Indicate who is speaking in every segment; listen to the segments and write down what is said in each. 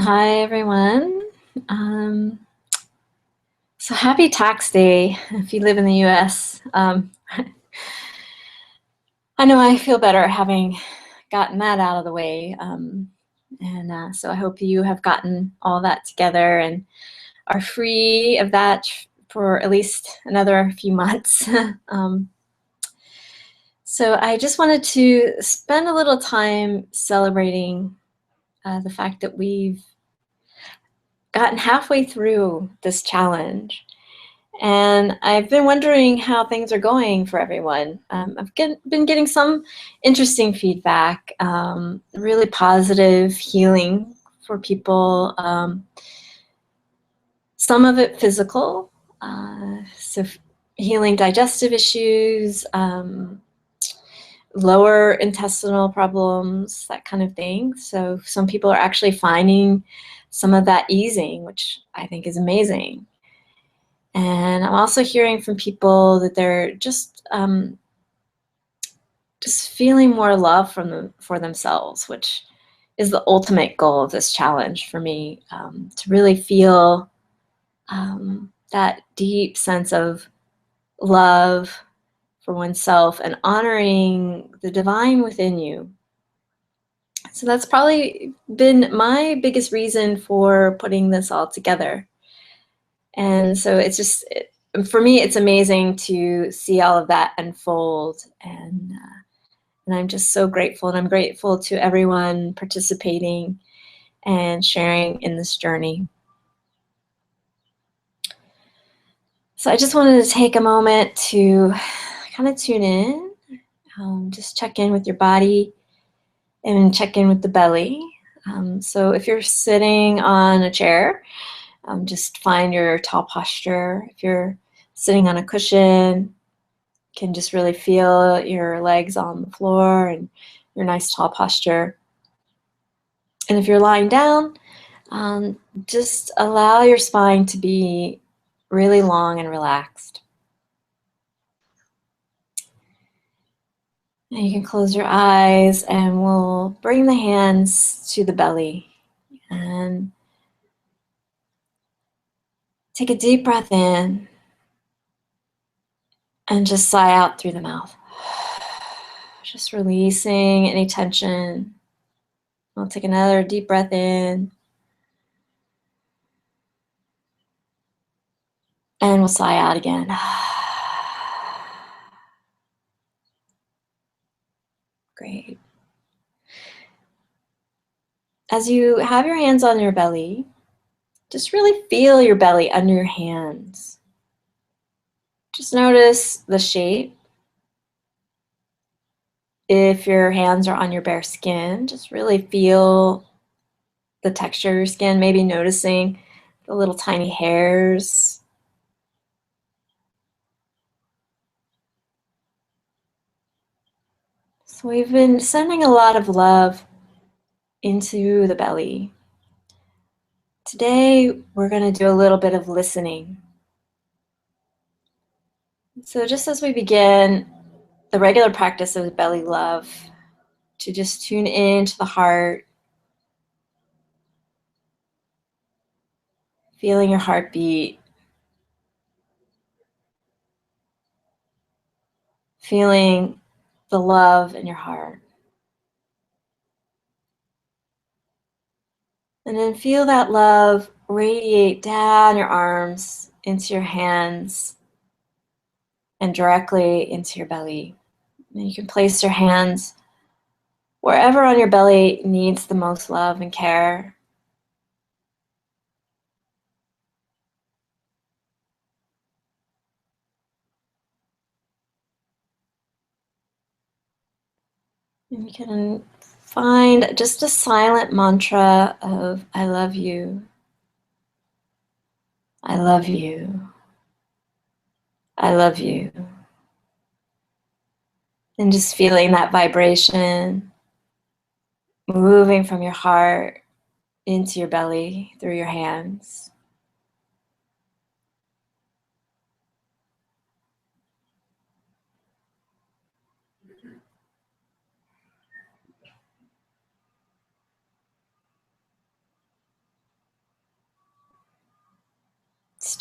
Speaker 1: Hi, everyone. Um, so happy tax day if you live in the US. I know I feel better having gotten that out of the way. And so I hope you have gotten all that together and are free of that for at least another few months. um, so I just wanted to spend a little time celebrating the fact that we've gotten halfway through this challenge. And I've been wondering how things are going for everyone. Been getting some interesting feedback, really positive healing for people. Some of it physical, so healing digestive issues, lower intestinal problems, that kind of thing. So some people are actually finding some of that easing, which I think is amazing. And I'm also hearing from people that they're just feeling more love for themselves, which is the ultimate goal of this challenge for me, to really feel that deep sense of love for oneself and honoring the divine within you. So that's probably been my biggest reason for putting this all together. And so for me, it's amazing to see all of that unfold. And I'm just so grateful. And I'm grateful to everyone participating and sharing in this journey. So I just wanted to take a moment to kind of tune in, just check in with your body and check in with the belly. So if you're sitting on a chair, just find your tall posture. If you're sitting on a cushion, you can just really feel your legs on the floor and your nice tall posture. And if you're lying down, just allow your spine to be really long and relaxed. And you can close your eyes and we'll bring the hands to the belly and take a deep breath in and just sigh out through the mouth. Just releasing any tension. We'll take another deep breath in and we'll sigh out again. Great. As you have your hands on your belly, just really feel your belly under your hands. Just notice the shape. If your hands are on your bare skin, just really feel the texture of your skin, maybe noticing the little tiny hairs. So we've been sending a lot of love into the belly. Today, we're going to do a little bit of listening. So just as we begin the regular practice of belly love, to just tune into the heart, feeling your heartbeat, feeling the love in your heart. And then feel that love radiate down your arms into your hands and directly into your belly. And you can place your hands wherever on your belly needs the most love and care. And you can find just a silent mantra of I love you, I love you, I love you. And just feeling that vibration moving from your heart into your belly through your hands.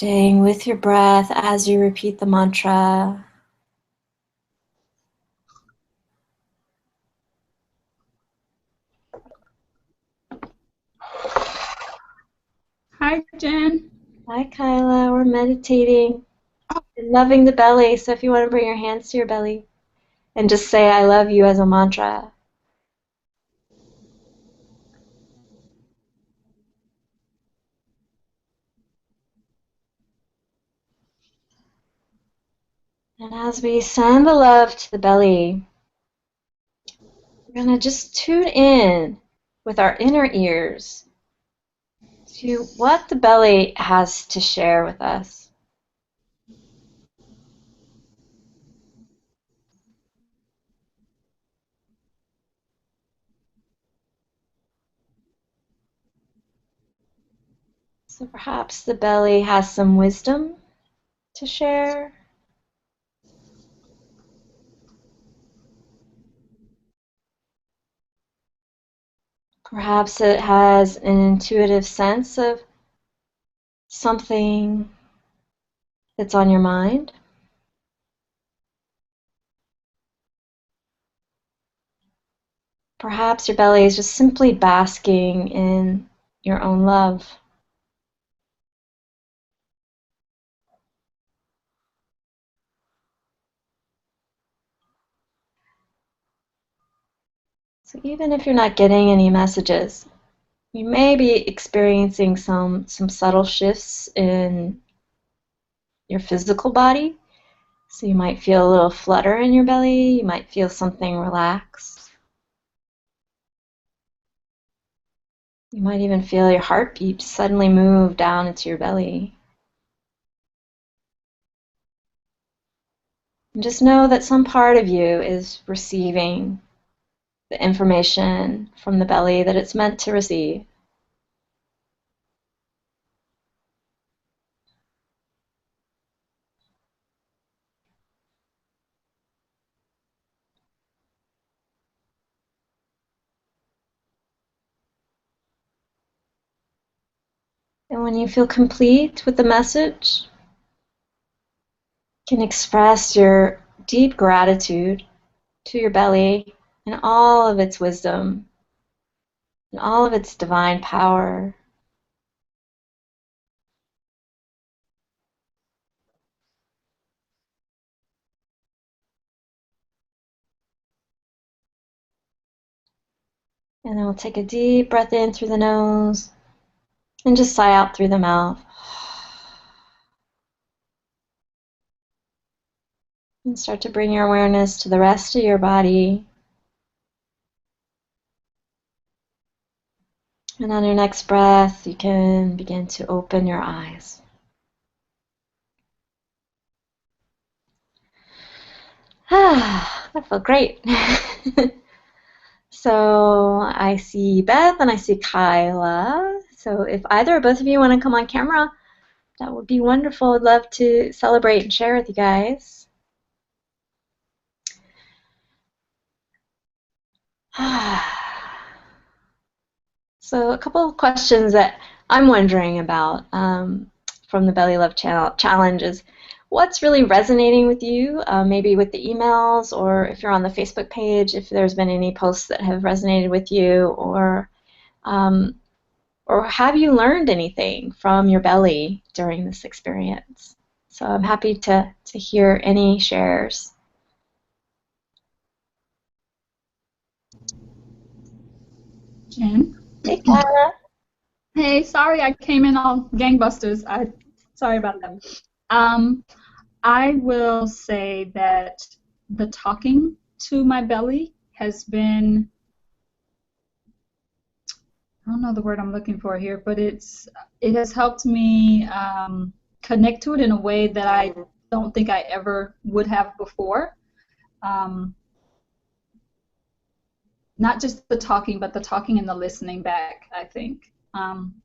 Speaker 1: Staying with your breath as you repeat the mantra.
Speaker 2: Hi, Jen.
Speaker 1: Hi, Kyla. We're meditating and loving the belly. So if you want to bring your hands to your belly and just say, I love you as a mantra. And as we send the love to the belly, we're going to just tune in with our inner ears to what the belly has to share with us. So perhaps the belly has some wisdom to share. Perhaps it has an intuitive sense of something that's on your mind. Perhaps your belly is just simply basking in your own love. So even if you're not getting any messages, you may be experiencing some subtle shifts in your physical body. So you might feel a little flutter in your belly. You might feel something relax. You might even feel your heartbeat suddenly move down into your belly. And just know that some part of you is receiving the information from the belly that it's meant to receive. And when you feel complete with the message, you can express your deep gratitude to your belly and all of its wisdom and all of its divine power. And then we'll take a deep breath in through the nose and just sigh out through the mouth. And start to bring your awareness to the rest of your body. And on your next breath, you can begin to open your eyes. That felt great. So I see Beth and I see Kyla. So if either or both of you want to come on camera, that would be wonderful. I'd love to celebrate and share with you guys. So a couple of questions that I'm wondering about from the Belly Love Challenge is what's really resonating with you, maybe with the emails, or if you're on the Facebook page, if there's been any posts that have resonated with you, um, or have you learned anything from your belly during this experience? So I'm happy to hear any shares.
Speaker 2: Jen.
Speaker 1: Hey, Kyla.
Speaker 2: Hey, sorry I came in all gangbusters. Sorry about that. Um, I will say that the talking to my belly has been, I don't know the word I'm looking for here, but it has helped me connect to it in a way that I don't think I ever would have before. Um, Not just the talking, but the talking and the listening back, I think.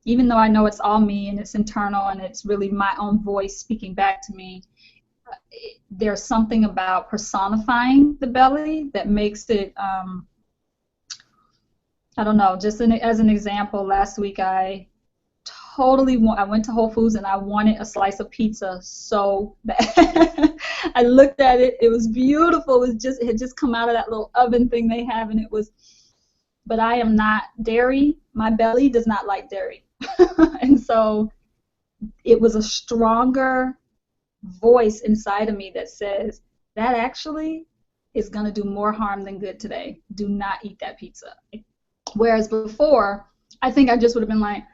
Speaker 2: Even though I know it's all me and it's internal and it's really my own voice speaking back to me, there's something about personifying the belly that makes it, I don't know, just as an example, last week I totally I went to Whole Foods and I wanted a slice of pizza so bad. I looked at it. It was beautiful. It had just come out of that little oven thing they have, and it was. But I am not dairy. My belly does not like dairy, and so it was a stronger voice inside of me that says that actually is going to do more harm than good today. Do not eat that pizza. Whereas before, I think I just would have been like,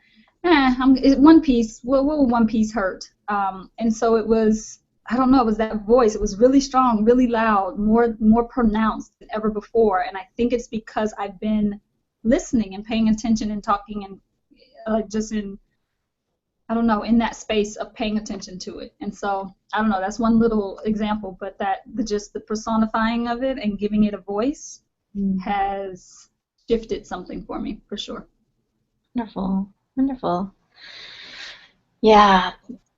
Speaker 2: one piece, what will one piece hurt? And so it was, I don't know, it was that voice. It was really strong, really loud, more pronounced than ever before. And I think it's because I've been listening and paying attention and talking and just in, I don't know, in that space of paying attention to it. And so, I don't know, that's one little example, but just the personifying of it and giving it a voice has shifted something for me, for sure.
Speaker 1: Wonderful, wonderful. Yeah,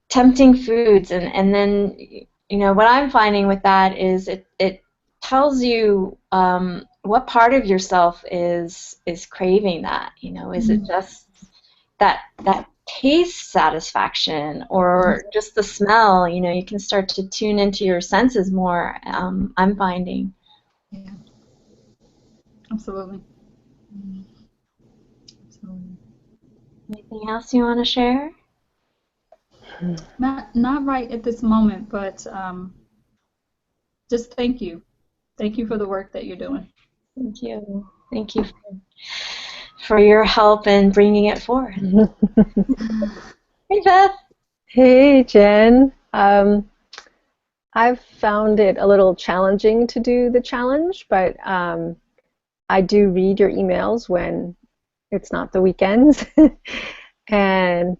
Speaker 1: tempting foods, and then, you know, what I'm finding with that is it tells you what part of yourself is craving that. You know, is it just that taste satisfaction, or just the smell? You know, you can start to tune into your senses more. I'm finding.
Speaker 2: Yeah. Absolutely.
Speaker 1: Anything else you want to share?
Speaker 2: Not right at this moment, but just thank you. Thank you for the work that you're doing.
Speaker 1: Thank you. Thank you for your help in bringing it forward. Hey, Beth.
Speaker 3: Hey, Jen. I've found it a little challenging to do the challenge, but I do read your emails when it's not the weekends and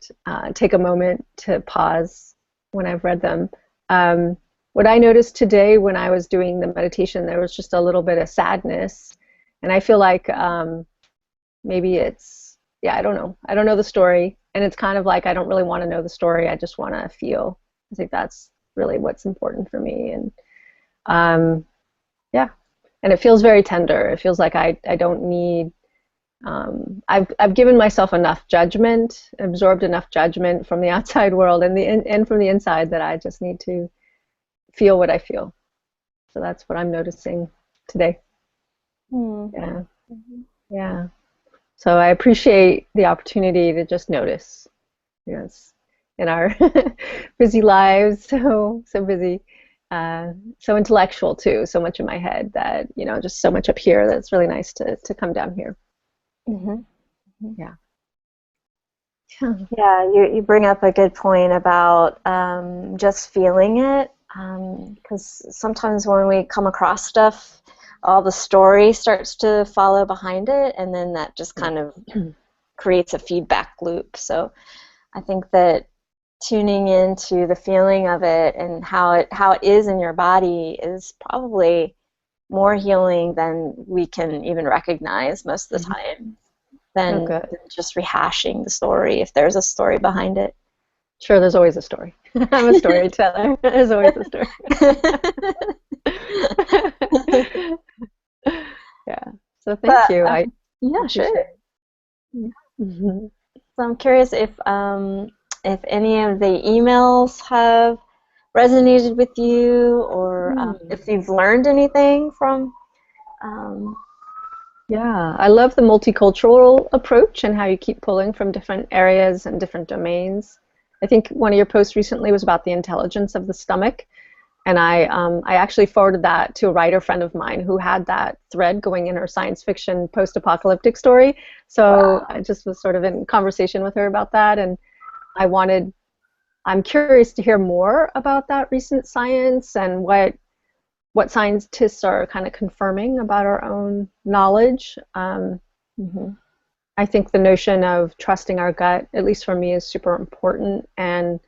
Speaker 3: take a moment to pause when I've read them. What I noticed today when I was doing the meditation, there was just a little bit of sadness, and I feel like maybe it's, I don't know. I don't know the story, and it's kind of like I don't really want to know the story. I just want to feel. I think that's really what's important for me, and and it feels very tender. It feels like I don't need. I've given myself enough judgment, absorbed enough judgment from the outside world and from the inside, that I just need to feel what I feel. So that's what I'm noticing today. Yeah. Yeah. So I appreciate the opportunity to just notice. Yes. In our busy lives, so busy, so intellectual too, so much in my head that, you know, just so much up here that it's really nice to come down here. Yeah.
Speaker 1: Yeah, you bring up a good point about just feeling it, because sometimes when we come across stuff, all the story starts to follow behind it, and then that just kind of creates a feedback loop. So I think that tuning into the feeling of it and how it is in your body is probably more healing than we can even recognize most of the time, than just rehashing the story, if there's a story behind it.
Speaker 3: Sure, there's always a story. I'm a storyteller. There's always a story. Yeah. So thank you.
Speaker 1: Yeah, sure. So I'm curious if any of the emails have resonated with you, or if you've learned anything from.
Speaker 3: Yeah, I love the multicultural approach and how you keep pulling from different areas and different domains. I think one of your posts recently was about the intelligence of the stomach, and I actually forwarded that to a writer friend of mine who had that thread going in her science fiction post-apocalyptic story. So I just was sort of in conversation with her about that, and I'm curious to hear more about that recent science and what scientists are kind of confirming about our own knowledge. I think the notion of trusting our gut, at least for me, is super important. And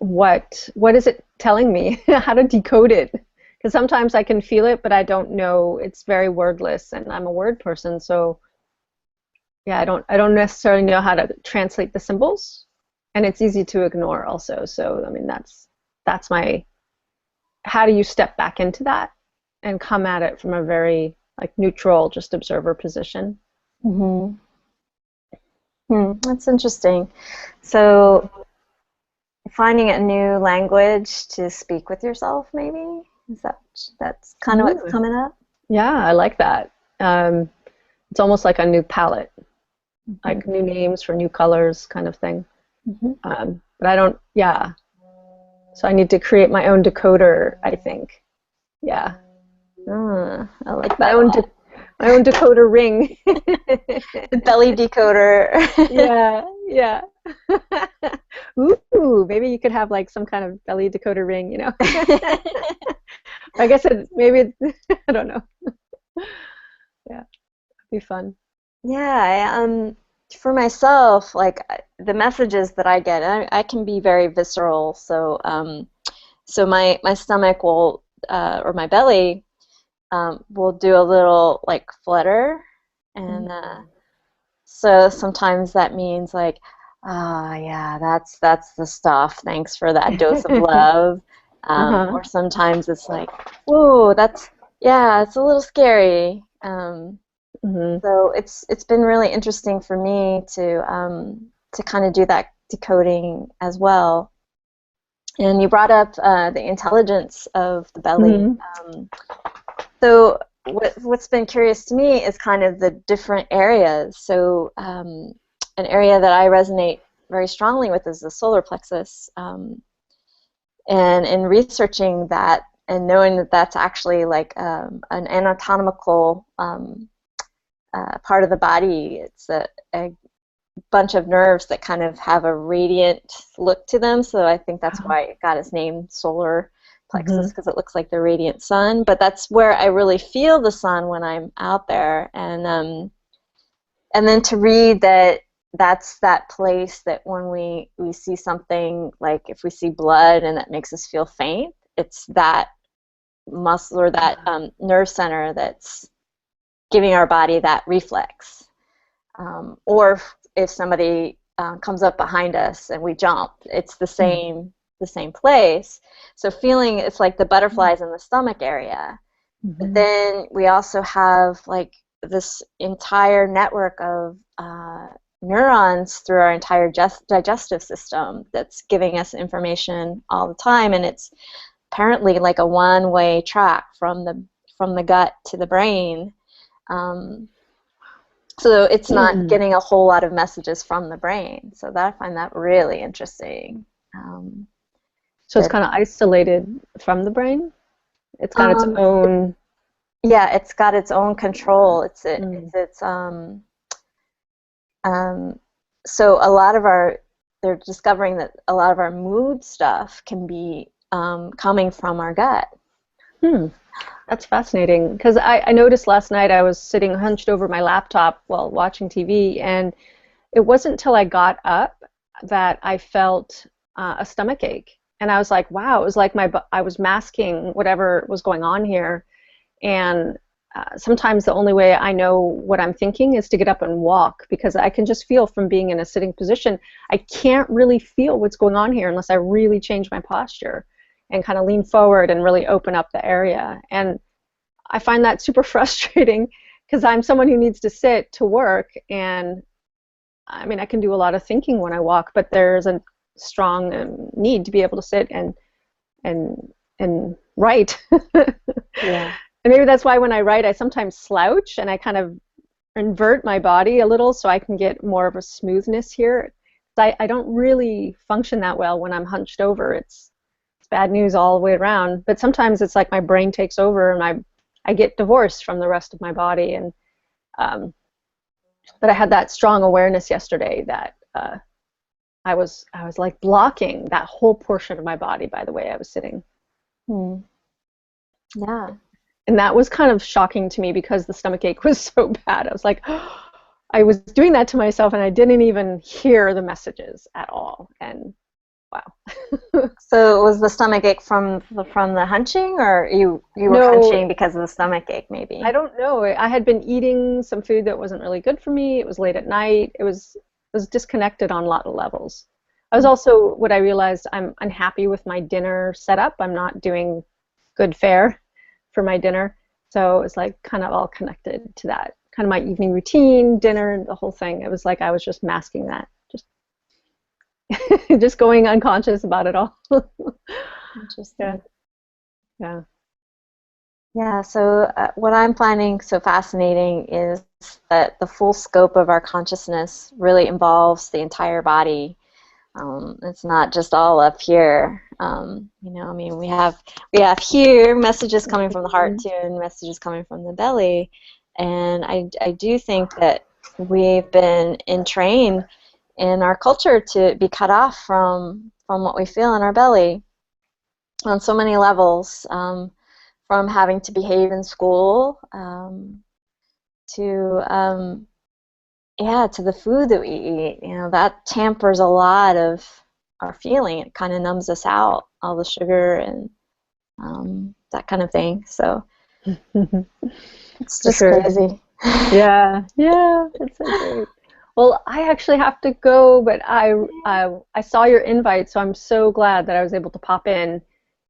Speaker 3: what is it telling me? How to decode it? Because sometimes I can feel it, but I don't know. It's very wordless, and I'm a word person, so yeah, I don't necessarily know how to translate the symbols, and it's easy to ignore also. So I mean, that's my. How do you step back into that and come at it from a very neutral, just observer position?
Speaker 1: That's interesting. So finding a new language to speak with yourself, maybe? That's kind of what's coming up?
Speaker 3: Yeah, I like that. It's almost like a new palette, like new names for new colors kind of thing. But I don't, yeah. So I need to create my own decoder, I think. Yeah.
Speaker 1: I like
Speaker 3: My
Speaker 1: that.
Speaker 3: own decoder ring.
Speaker 1: The belly decoder.
Speaker 3: Yeah. Ooh, maybe you could have like some kind of belly decoder ring, you know. I guess I don't know. Yeah, it'd be fun.
Speaker 1: Yeah, for myself, like the messages that I get, I can be very visceral. So my stomach will, or my belly, will do a little like flutter, and so sometimes that means like, ah, yeah, that's the stuff. Thanks for that dose of love. Or sometimes it's like, whoa, it's a little scary. So it's been really interesting for me to kind of do that decoding as well. And you brought up the intelligence of the belly. So what's been curious to me is kind of the different areas. So an area that I resonate very strongly with is the solar plexus. And in researching that and knowing that that's actually like an anatomical part of the body, it's a bunch of nerves that kind of have a radiant look to them. So I think that's why it got its name, solar plexus, because it looks like the radiant sun. But that's where I really feel the sun when I'm out there. And then to read that that's that place that when we see something, like if we see blood and that makes us feel faint, it's that muscle or that nerve center that's giving our body that reflex. Or if somebody comes up behind us and we jump, it's the same place. So feeling it's like the butterflies in the stomach area. But then we also have like this entire network of neurons through our entire digestive system that's giving us information all the time, and it's apparently like a one-way track from the gut to the brain. So it's not getting a whole lot of messages from the brain. So I find that really interesting.
Speaker 3: So it's kind of isolated from the brain? It's got its own...
Speaker 1: Yeah, it's got its own control. So a lot of they're discovering that a lot of our mood stuff can be coming from our gut.
Speaker 3: That's fascinating, because I noticed last night I was sitting hunched over my laptop while watching TV, and it wasn't until I got up that I felt a stomach ache. And I was like, wow, it was like I was masking whatever was going on here. And sometimes the only way I know what I'm thinking is to get up and walk, because I can just feel from being in a sitting position, I can't really feel what's going on here unless I really change my posture and kind of lean forward and really open up the area. And I find that super frustrating, because I'm someone who needs to sit to work, and I mean I can do a lot of thinking when I walk, but there's a strong need to be able to sit and write.
Speaker 1: Yeah.
Speaker 3: And maybe that's why when I write I sometimes slouch and I kind of invert my body a little so I can get more of a smoothness here. I don't really function that well when I'm hunched over. It's bad news all the way around. But sometimes it's like my brain takes over and I get divorced from the rest of my body. And but I had that strong awareness yesterday that I was like blocking that whole portion of my body by the way I was sitting.
Speaker 1: Yeah.
Speaker 3: And that was kind of shocking to me, because the stomach ache was so bad. I was like, oh, I was doing that to myself and I didn't even hear the messages at all. And wow.
Speaker 1: So was the stomach ache from the hunching, or you were hunching because of the stomach ache maybe?
Speaker 3: I don't know. I had been eating some food that wasn't really good for me. It was late at night. It was disconnected on a lot of levels. I was also, what I realized, I'm unhappy with my dinner setup. I'm not doing good fare for my dinner. So it was like kind of all connected to that kind of my evening routine, dinner, the whole thing. It was like I was just masking that, just just going unconscious about it all.
Speaker 1: Interesting.
Speaker 3: Yeah.
Speaker 1: Yeah, so what I'm finding so fascinating is that the full scope of our consciousness really involves the entire body. It's not just all up here. You know, I mean, we have here messages coming from the heart too, and messages coming from the belly. And I do think that we've been entrained in our culture to be cut off from what we feel in our belly on so many levels. From having to behave in school to to the food that we eat. You know, that tampers a lot of our feeling. It kind of numbs us out, all the sugar and that kind of thing. So it's just crazy.
Speaker 3: Yeah, it's so great. Well, I actually have to go, but I saw your invite, so I'm so glad that I was able to pop in.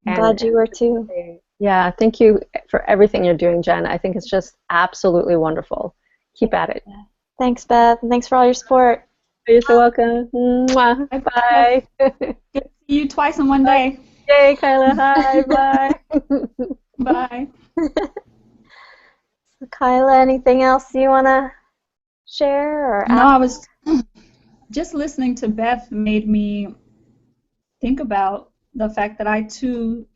Speaker 1: I'm glad you were too.
Speaker 3: Yeah, thank you for everything you're doing, Jen. I think it's just absolutely wonderful. Keep at it.
Speaker 1: Thanks, Beth, and thanks for all your support.
Speaker 3: You're so welcome. Mwah. Bye.
Speaker 2: Good to see you twice in one day.
Speaker 3: Yay, Kyla. Hi. Bye.
Speaker 2: Bye.
Speaker 1: So, Kyla, anything else you want to share or add?
Speaker 2: No, I was just listening to Beth made me think about the fact that I too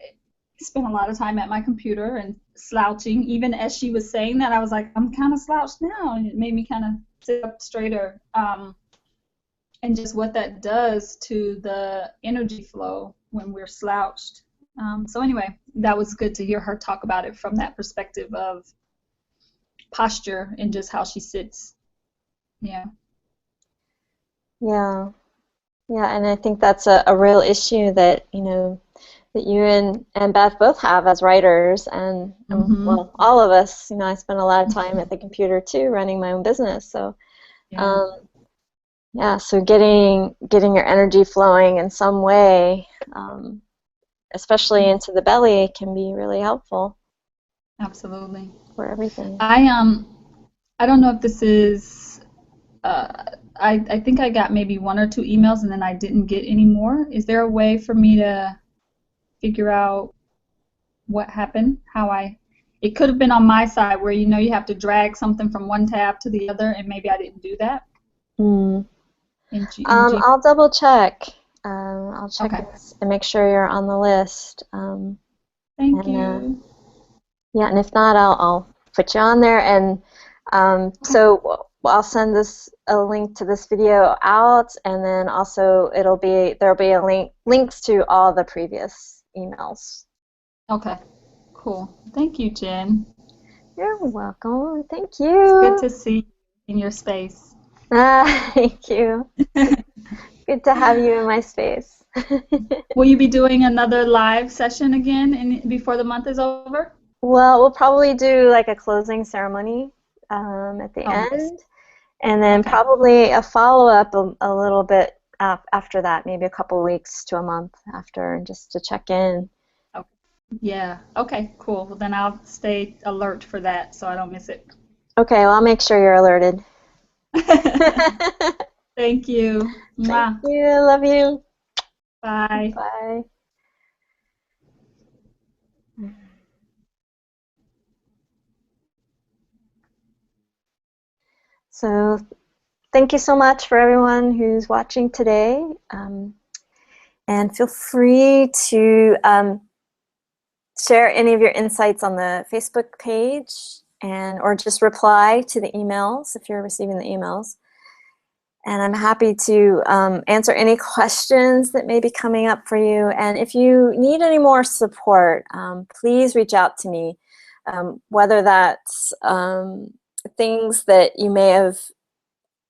Speaker 2: spent a lot of time at my computer and slouching. Even as she was saying that, I was like, I'm kind of slouched now, and it made me kind of sit up straighter. And just what that does to the energy flow when we're slouched. So anyway, that was good to hear her talk about it from that perspective of posture and just how she sits. Yeah.
Speaker 1: Yeah, and I think that's a real issue that, you know, that you and Beth both have as writers, and well, all of us. You know, I spend a lot of time at the computer too, running my own business. So, so getting your energy flowing in some way, especially into the belly, can be really helpful.
Speaker 2: Absolutely.
Speaker 1: For everything.
Speaker 2: I don't know if this is. I think I got maybe 1 or 2 emails, and then I didn't get any more. Is there a way for me to figure out what happened? It could have been on my side where, you know, you have to drag something from one tab to the other, and maybe I didn't do that.
Speaker 1: I'll double check. I'll check and make sure you're on the list.
Speaker 2: Thank you.
Speaker 1: Yeah, and if not, I'll put you on there. And so I'll send a link to this video out, and then also there'll be links to all the previous emails.
Speaker 2: Okay, cool. Thank you, Jen.
Speaker 1: You're welcome. Thank you.
Speaker 2: It's good to see you in your space.
Speaker 1: Thank you. Good to have you in my space.
Speaker 2: Will you be doing another live session again before the month is over?
Speaker 1: Well, we'll probably do like a closing ceremony at the end, and then probably a follow-up a little bit after that, maybe a couple weeks to a month after, and just to check in.
Speaker 2: Okay. Yeah. Okay, cool. Well, then I'll stay alert for that so I don't miss it.
Speaker 1: Okay, well, I'll make sure you're alerted.
Speaker 2: Thank you.
Speaker 1: Thank you. Love you.
Speaker 2: Bye.
Speaker 1: Bye. So thank you so much for everyone who's watching today. And feel free to share any of your insights on the Facebook page, or just reply to the emails if you're receiving the emails. And I'm happy to answer any questions that may be coming up for you. And if you need any more support, please reach out to me, whether that's things that you may have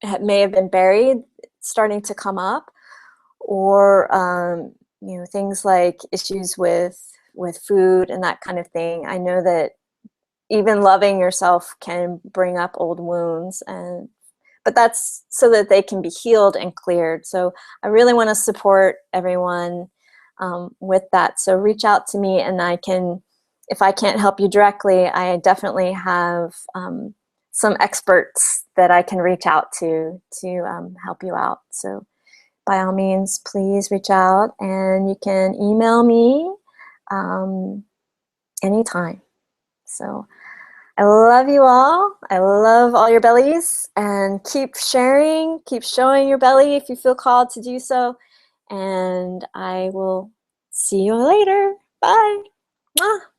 Speaker 1: been buried starting to come up, or you know, things like issues with food and that kind of thing. I know that even loving yourself can bring up old wounds, but that's so that they can be healed and cleared. So I really want to support everyone with that. So reach out to me, and I can, if I can't help you directly, I definitely have some experts that I can reach out to help you out. So by all means, please reach out, and you can email me anytime. So I love you all. I love all your bellies, and keep sharing, keep showing your belly if you feel called to do so. And I will see you later. Bye. Mwah.